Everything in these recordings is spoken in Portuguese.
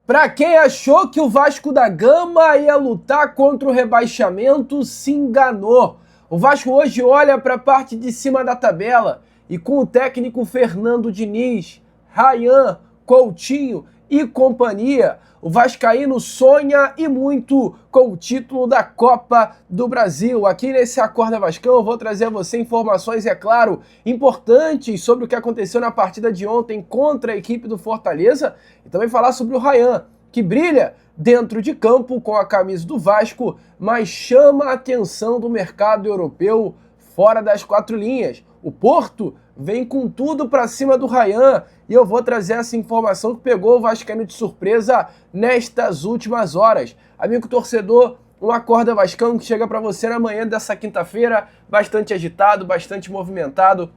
Pra quem achou que o Vasco da Gama ia lutar contra o rebaixamento, se enganou. O Vasco hoje olha para a parte de cima da tabela e com o técnico Fernando Diniz, Rayan, Coutinho e companhia, o vascaíno sonha e muito com o título da Copa do Brasil. Aqui nesse Acorda Vascão eu vou trazer a você informações, é claro, importantes sobre o que aconteceu na partida de ontem contra a equipe do Fortaleza e também falar sobre o Rayan, que brilha dentro de campo com a camisa do Vasco, mas chama a atenção do mercado europeu fora das quatro linhas. O Porto vem com tudo para cima do Rayan e eu vou trazer essa informação que pegou o vascaíno de surpresa nestas últimas horas. Amigo torcedor, um Acorda Vascão que chega para você na manhã dessa quinta-feira, bastante agitado, bastante movimentado,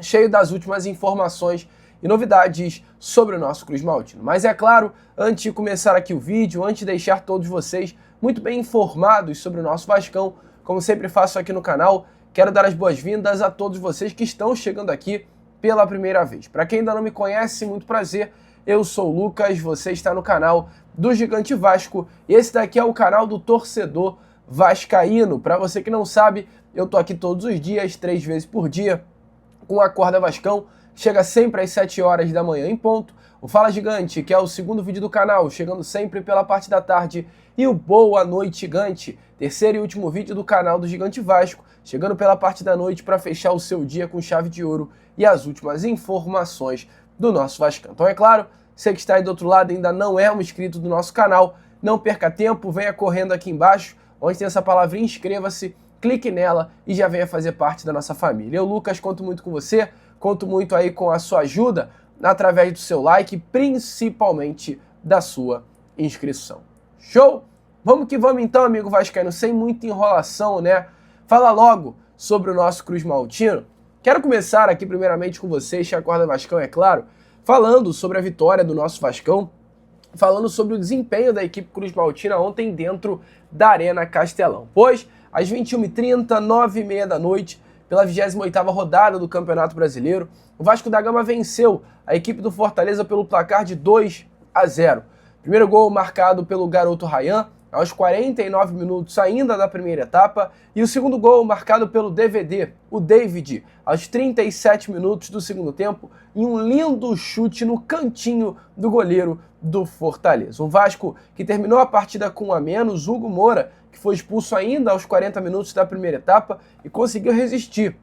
cheio das últimas informações e novidades sobre o nosso Cruz Maltino. Mas é claro, antes de começar aqui o vídeo, antes de deixar todos vocês muito bem informados sobre o nosso Vascão, como sempre faço aqui no canal, quero dar as boas-vindas a todos vocês que estão chegando aqui pela primeira vez. Para quem ainda não me conhece, muito prazer, eu sou o Lucas, você está no canal do Gigante Vasco e esse daqui é o canal do torcedor vascaíno. Para você que não sabe, eu tô aqui todos os dias, 3 vezes por dia, com a Acorda Vascão. Chega sempre às 7 horas da manhã em ponto. O Fala Gigante, que é o segundo vídeo do canal, chegando sempre pela parte da tarde. E o Boa Noite Gigante, terceiro e último vídeo do canal do Gigante Vasco, chegando pela parte da noite para fechar o seu dia com chave de ouro e as últimas informações do nosso Vascão. Então é claro, você que está aí do outro lado ainda não é um inscrito do nosso canal, não perca tempo, venha correndo aqui embaixo, onde tem essa palavrinha inscreva-se, clique nela e já venha fazer parte da nossa família. Eu, Lucas, conto muito com você, conto muito aí com a sua ajuda através do seu like, principalmente da sua inscrição. Show? Vamos que vamos então, amigo vascaíno, sem muita enrolação, né? Fala logo sobre o nosso Cruz Maltino. Quero começar aqui primeiramente com vocês, que Acorda Vascão, é claro, falando sobre a vitória do nosso Vascão, falando sobre o desempenho da equipe Cruz Maltina ontem dentro da Arena Castelão. Pois, às 21h30, 9h30 da noite, pela 28ª rodada do Campeonato Brasileiro, o Vasco da Gama venceu a equipe do Fortaleza pelo placar de 2-0. Primeiro gol marcado pelo garoto Rayan, aos 49 minutos ainda da primeira etapa, e o segundo gol marcado pelo DVD, o David, aos 37 minutos do segundo tempo, em um lindo chute no cantinho do goleiro do Fortaleza. Um Vasco que terminou a partida com um a menos, Hugo Moura, que foi expulso ainda aos 40 minutos da primeira etapa e conseguiu resistir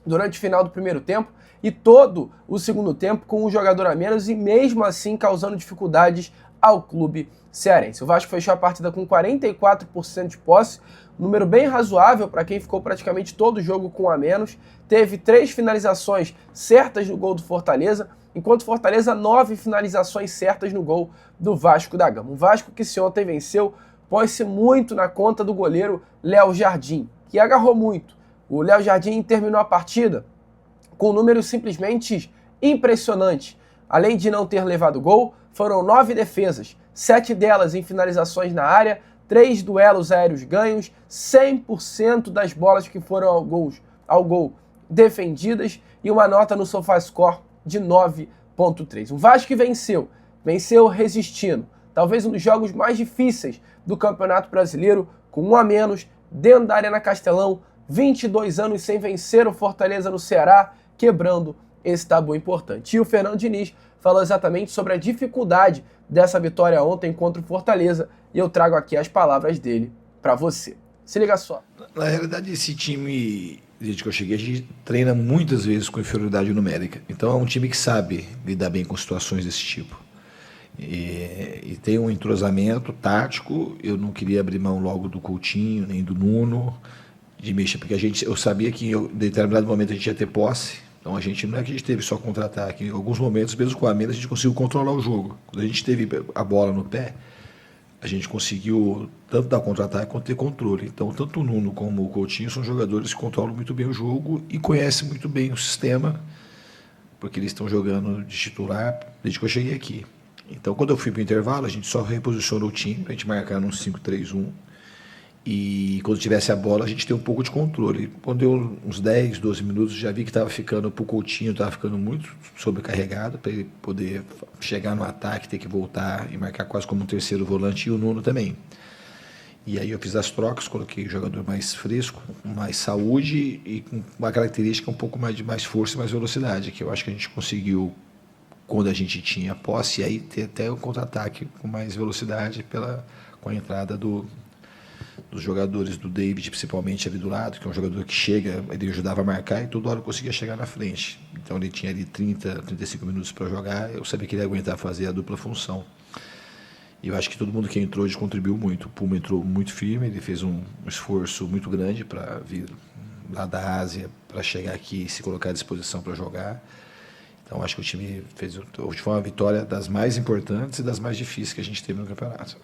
durante o final do primeiro tempo e todo o segundo tempo com um jogador a menos e mesmo assim causando dificuldades ao clube cearense. O Vasco fechou a partida com 44% de posse, número bem razoável para quem ficou praticamente todo o jogo com um a menos. Teve 3 finalizações certas no gol do Fortaleza, enquanto Fortaleza 9 finalizações certas no gol do Vasco da Gama. Um Vasco que se ontem venceu, põe-se muito na conta do goleiro Léo Jardim, que agarrou muito. O Léo Jardim terminou a partida com números simplesmente impressionantes. Além de não ter levado gol, foram 9 defesas, 7 delas em finalizações na área, 3 duelos aéreos ganhos, 100% das bolas que foram ao gol defendidas e uma nota no SofaScore de 9.3. O Vasco venceu resistindo. Talvez um dos jogos mais difíceis do Campeonato Brasileiro, com um a menos, dentro da Arena Castelão, 22 anos sem vencer o Fortaleza no Ceará, quebrando esse tabu importante. E o Fernando Diniz falou exatamente sobre a dificuldade dessa vitória ontem contra o Fortaleza, e eu trago aqui as palavras dele para você. Se liga só. Na realidade, esse time, desde que eu cheguei, a gente treina muitas vezes com inferioridade numérica. Então é um time que sabe lidar bem com situações desse tipo. E tem um entrosamento tático. Eu não queria abrir mão logo do Coutinho, nem do Nuno, de mexer, porque eu sabia que em determinado momento a gente ia ter posse. Então não é que a gente teve só contra-ataque. Em alguns momentos, mesmo com a menos, a gente conseguiu controlar o jogo. Quando a gente teve a bola no pé, a gente conseguiu tanto dar contra-ataque quanto ter controle. Então, tanto o Nuno como o Coutinho são jogadores que controlam muito bem o jogo e conhecem muito bem o sistema, porque eles estão jogando de titular desde que eu cheguei aqui. Então, quando eu fui para o intervalo, a gente só reposicionou o time para a gente marcar num 5-3-1 E quando tivesse a bola, a gente tem um pouco de controle. Quando deu uns 10, 12 minutos, já vi que estava ficando, pro Coutinho estava ficando muito sobrecarregado para ele poder chegar no ataque, ter que voltar e marcar quase como um terceiro volante, e o Nuno também. E aí eu fiz as trocas, coloquei o jogador mais fresco, com mais saúde e com uma característica um pouco mais de mais força e mais velocidade, que eu acho que a gente conseguiu quando a gente tinha posse, e aí ter até o contra-ataque com mais velocidade com a entrada dos jogadores, do David, principalmente ali do lado, que é um jogador que chega, ele ajudava a marcar e toda hora conseguia chegar na frente. Então ele tinha ali 30, 35 minutos para jogar, eu sabia que ele ia aguentar fazer a dupla função. E eu acho que todo mundo que entrou hoje contribuiu muito. O Puma entrou muito firme, ele fez um esforço muito grande para vir lá da Ásia, para chegar aqui e se colocar à disposição para jogar. Então acho que o time hoje foi uma vitória das mais importantes e das mais difíceis que a gente teve no campeonato.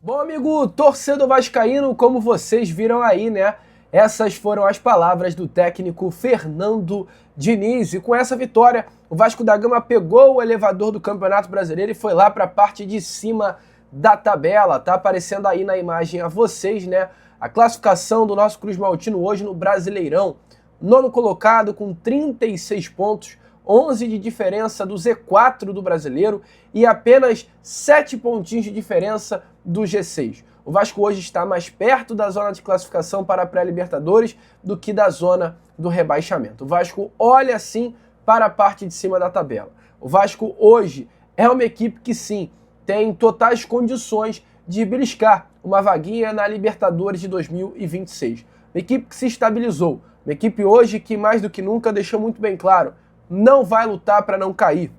Bom, amigo torcedor vascaíno, como vocês viram aí, né? Essas foram as palavras do técnico Fernando Diniz. E com essa vitória, o Vasco da Gama pegou o elevador do Campeonato Brasileiro e foi lá para a parte de cima da tabela. Tá aparecendo aí na imagem a vocês, né? A classificação do nosso Cruz Maltino hoje no Brasileirão. Nono colocado com 36 pontos, 11 de diferença do Z4 do Brasileiro e apenas 7 pontinhos de diferença do G6. O Vasco hoje está mais perto da zona de classificação para a pré-Libertadores do que da zona do rebaixamento. O Vasco olha sim para a parte de cima da tabela. O Vasco hoje é uma equipe que sim, tem totais condições de beliscar uma vaguinha na Libertadores de 2026. Uma equipe que se estabilizou. Uma equipe hoje que mais do que nunca deixou muito bem claro, não vai lutar para não cair.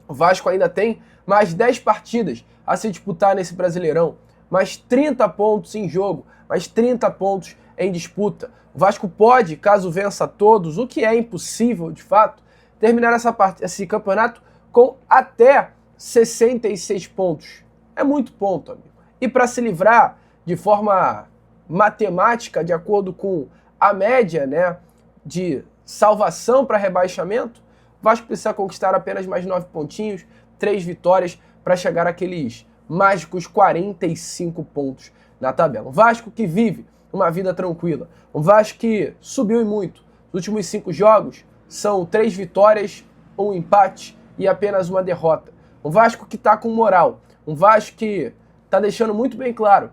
O Vasco ainda tem mais 10 partidas a se disputar nesse Brasileirão. Mais 30 pontos em jogo, mais 30 pontos em disputa. O Vasco pode, caso vença todos, o que é impossível de fato, terminar esse campeonato com até 66 pontos. É muito ponto, amigo. E para se livrar de forma matemática, de acordo com a média, né, de salvação para rebaixamento, o Vasco precisa conquistar apenas mais 9 pontinhos, 3 vitórias para chegar àqueles mágicos 45 pontos na tabela. Um Vasco que vive uma vida tranquila. Um Vasco que subiu e muito. Os últimos 5 jogos são 3 vitórias, 1 empate e apenas uma derrota. Um Vasco que está com moral. Um Vasco que está deixando muito bem claro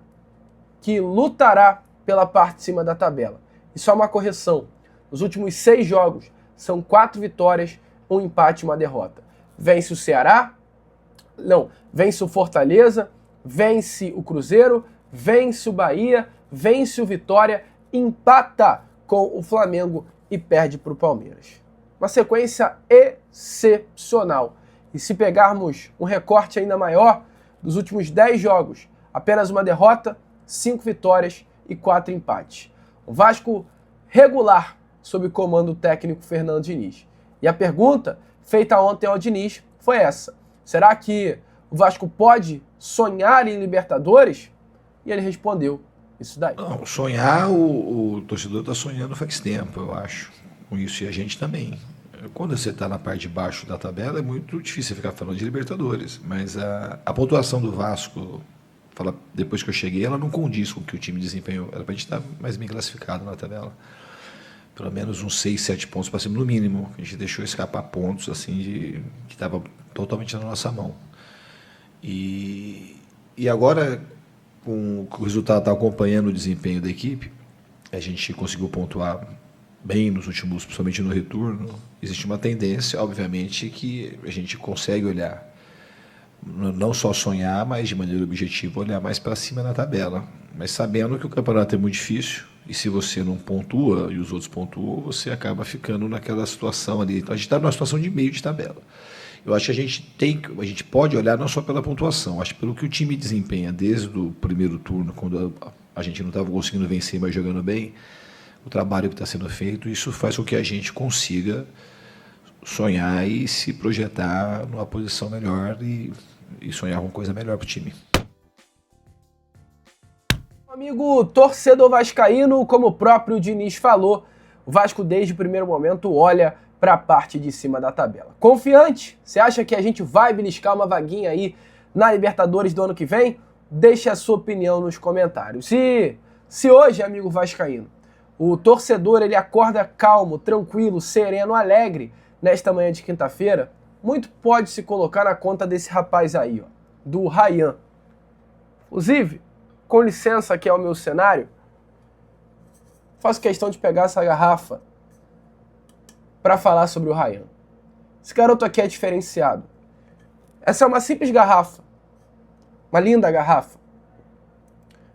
que lutará pela parte de cima da tabela. E só uma correção. Nos últimos 6 jogos são 4 vitórias, 1 empate e uma derrota. Vence o Ceará, vence o Fortaleza, vence o Cruzeiro, vence o Bahia, vence o Vitória, empata com o Flamengo e perde para o Palmeiras. Uma sequência excepcional. E se pegarmos um recorte ainda maior, dos últimos 10 jogos, apenas uma derrota, 5 vitórias e 4 empates. O Vasco regular sob o comando técnico Fernando Diniz. E a pergunta feita ontem ao Diniz foi essa. Será que o Vasco pode sonhar em Libertadores? E ele respondeu isso daí. Não, sonhar, o torcedor está sonhando faz tempo, eu acho. Com isso, e a gente também. Quando você está na parte de baixo da tabela, é muito difícil ficar falando de Libertadores. Mas a pontuação do Vasco, depois que eu cheguei, ela não condiz com o que o time desempenhou. Era para a gente estar mais bem classificado na tabela. Pelo menos uns 6, 7 pontos para cima no mínimo. A gente deixou escapar pontos assim que estava totalmente na nossa mão. E agora, com o resultado está acompanhando o desempenho da equipe, a gente conseguiu pontuar bem nos últimos, principalmente no retorno. Existe uma tendência, obviamente, que a gente consegue olhar, não só sonhar, mas de maneira objetiva, olhar mais para cima na tabela. Mas sabendo que o campeonato é muito difícil, e se você não pontua e os outros pontuam, você acaba ficando naquela situação ali. Então a gente está numa situação de meio de tabela. Eu acho que a gente pode olhar não só pela pontuação, acho que pelo que o time desempenha desde o primeiro turno, quando a gente não estava conseguindo vencer, mas jogando bem, o trabalho que está sendo feito, isso faz com que a gente consiga sonhar e se projetar numa posição melhor e sonhar com coisa melhor para o time. Amigo torcedor vascaíno, como o próprio Diniz falou, o Vasco desde o primeiro momento olha para a parte de cima da tabela. Confiante? Você acha que a gente vai beliscar uma vaguinha aí na Libertadores do ano que vem? Deixe a sua opinião nos comentários. Se hoje, amigo vascaíno, o torcedor ele acorda calmo, tranquilo, sereno, alegre nesta manhã de quinta-feira, muito pode se colocar na conta desse rapaz aí, ó, do Ryan. Inclusive, com licença aqui ao meu cenário, faço questão de pegar essa garrafa para falar sobre o Ryan. Esse garoto aqui é diferenciado. Essa é uma simples garrafa, uma linda garrafa,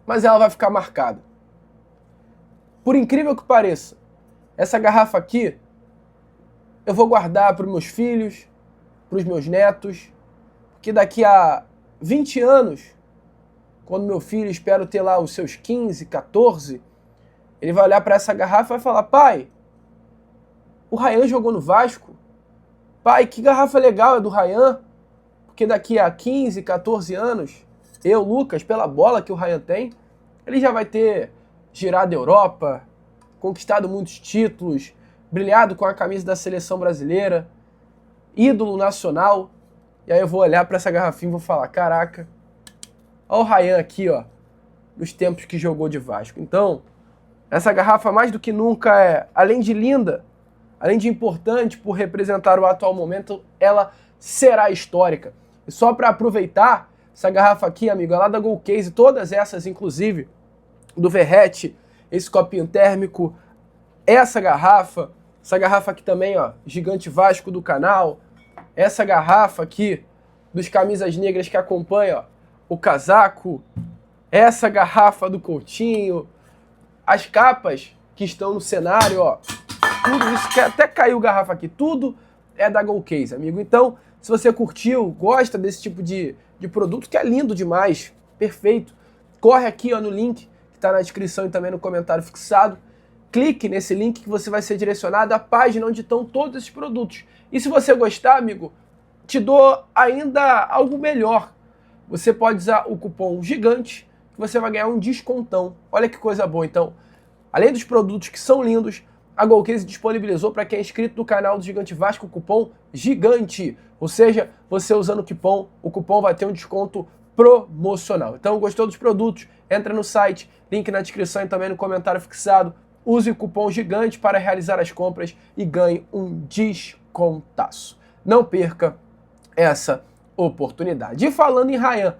mas ela vai ficar marcada. Por incrível que pareça, essa garrafa aqui eu vou guardar para os meus filhos, para os meus netos, porque daqui a 20 anos, quando meu filho, espero ter lá os seus 15, 14, ele vai olhar para essa garrafa e vai falar: pai, o Ryan jogou no Vasco? Pai, que garrafa legal é do Ryan? Porque daqui a 15, 14 anos, eu, Lucas, pela bola que o Ryan tem, ele já vai ter girado a Europa, conquistado muitos títulos, brilhado com a camisa da seleção brasileira, ídolo nacional. E aí eu vou olhar para essa garrafinha e vou falar: caraca, olha o Ryan aqui, ó, nos tempos que jogou de Vasco. Então, essa garrafa mais do que nunca é, além de linda, além de importante por representar o atual momento, ela será histórica. E só para aproveitar, essa garrafa aqui, amigo, é lá da Gold Case, todas essas, inclusive, do Verrete, esse copinho térmico, essa garrafa aqui também, ó, Gigante Vasco do canal, essa garrafa aqui dos camisas negras que acompanha, ó, o casaco, essa garrafa do Coutinho, as capas que estão no cenário, ó, tudo isso, que até caiu garrafa aqui, tudo é da Gold Case, amigo. Então, se você curtiu, gosta desse tipo de produto, que é lindo demais, perfeito, corre aqui, ó, no link que está na descrição e também no comentário fixado. Clique nesse link que você vai ser direcionado à página onde estão todos esses produtos. E se você gostar, amigo, te dou ainda algo melhor. Você pode usar o cupom GIGANTE, que você vai ganhar um descontão. Olha que coisa boa. Então, além dos produtos que são lindos, a Gold Case disponibilizou para quem é inscrito no canal do Gigante Vasco o cupom GIGANTE. Ou seja, você usando o cupom vai ter um desconto promocional. Então, gostou dos produtos? Entra no site, link na descrição e também no comentário fixado. Use o cupom GIGANTE para realizar as compras e ganhe um descontaço. Não perca essa oportunidade. E falando em Ryan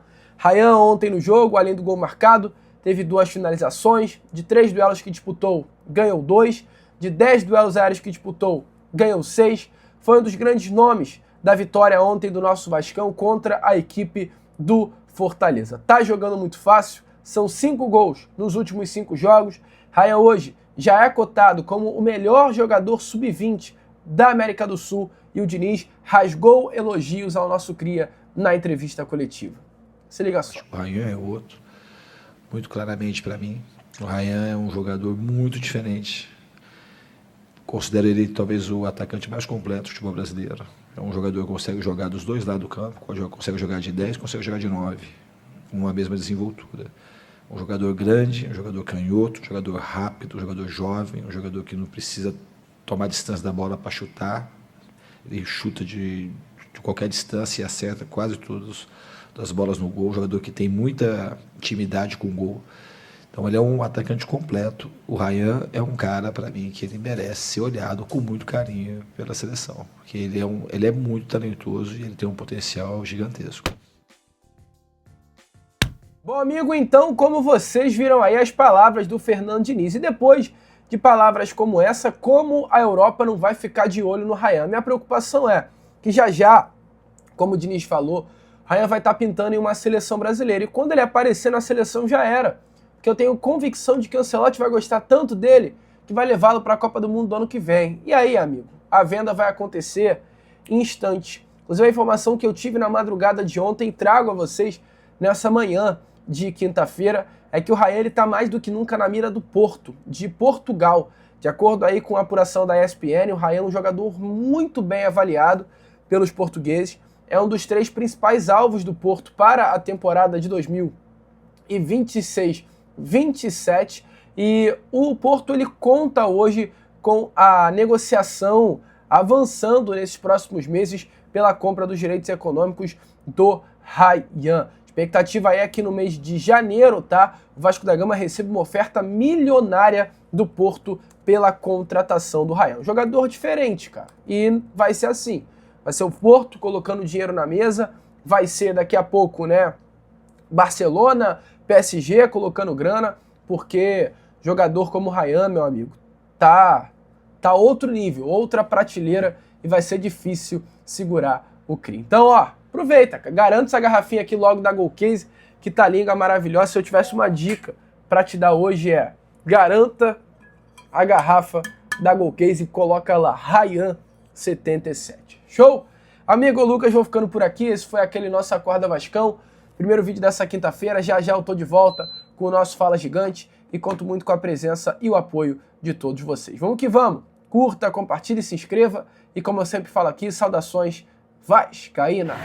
ontem no jogo, além do gol marcado, teve 2 finalizações, de 3 duelos que disputou, ganhou 2, de 10 duelos aéreos que disputou, ganhou 6, foi um dos grandes nomes da vitória ontem do nosso Vascão contra a equipe do Fortaleza. Tá jogando muito fácil, são 5 gols nos últimos 5 jogos. Ryan hoje já é cotado como o melhor jogador sub-20 da América do Sul e o Diniz rasgou elogios ao nosso cria na entrevista coletiva. Se liga só. O Ryan é outro, muito claramente para mim. O Ryan é um jogador muito diferente. Considero ele talvez o atacante mais completo do futebol brasileiro. É um jogador que consegue jogar dos dois lados do campo, consegue jogar de 10, consegue jogar de 9, com uma mesma desenvoltura. Um jogador grande, um jogador canhoto, um jogador rápido, um jogador jovem, um jogador que não precisa tomar distância da bola para chutar. Ele chuta de qualquer distância e acerta quase todas as bolas no gol. Um jogador que tem muita intimidade com o gol. Então ele é um atacante completo. O Ryan é um cara, para mim, que ele merece ser olhado com muito carinho pela seleção. Porque ele é muito talentoso e ele tem um potencial gigantesco. Bom, amigo, então, como vocês viram aí as palavras do Fernando Diniz, e depois de palavras como essa, como a Europa não vai ficar de olho no Ryan? Minha preocupação é que já, como o Diniz falou, o Ryan vai estar pintando em uma seleção brasileira, e quando ele aparecer na seleção já era, porque eu tenho convicção de que o Ancelotti vai gostar tanto dele que vai levá-lo para a Copa do Mundo do ano que vem. E aí, amigo, a venda vai acontecer em instantes. Inclusive, a informação que eu tive na madrugada de ontem, trago a vocês nessa manhã de quinta-feira, é que o Ryan está mais do que nunca na mira do Porto, de Portugal. De acordo aí com a apuração da ESPN, o Ryan é um jogador muito bem avaliado pelos portugueses, é um dos 3 principais alvos do Porto para a temporada de 2026-27, e o Porto ele conta hoje com a negociação avançando nesses próximos meses pela compra dos direitos econômicos do Ryan. Expectativa é que no mês de janeiro, tá? O Vasco da Gama receba uma oferta milionária do Porto pela contratação do Ryan. Jogador diferente, cara. E vai ser assim. Vai ser o Porto colocando dinheiro na mesa, vai ser daqui a pouco, né? Barcelona, PSG colocando grana, porque jogador como o Ryan, meu amigo, tá outro nível, outra prateleira e vai ser difícil segurar o CRI. Então, ó, aproveita, garanto essa garrafinha aqui logo da Golcase, que tá linda, maravilhosa. Se eu tivesse uma dica pra te dar hoje garanta a garrafa da Golcase e coloca lá, Ryan 77. Show? Amigo Lucas, vou ficando por aqui. Esse foi aquele nosso Acorda Vascão. Primeiro vídeo dessa quinta-feira. Já já eu tô de volta com o nosso Fala Gigante e conto muito com a presença e o apoio de todos vocês. Vamos que vamos! Curta, compartilhe, se inscreva e como eu sempre falo aqui, saudações vascaína!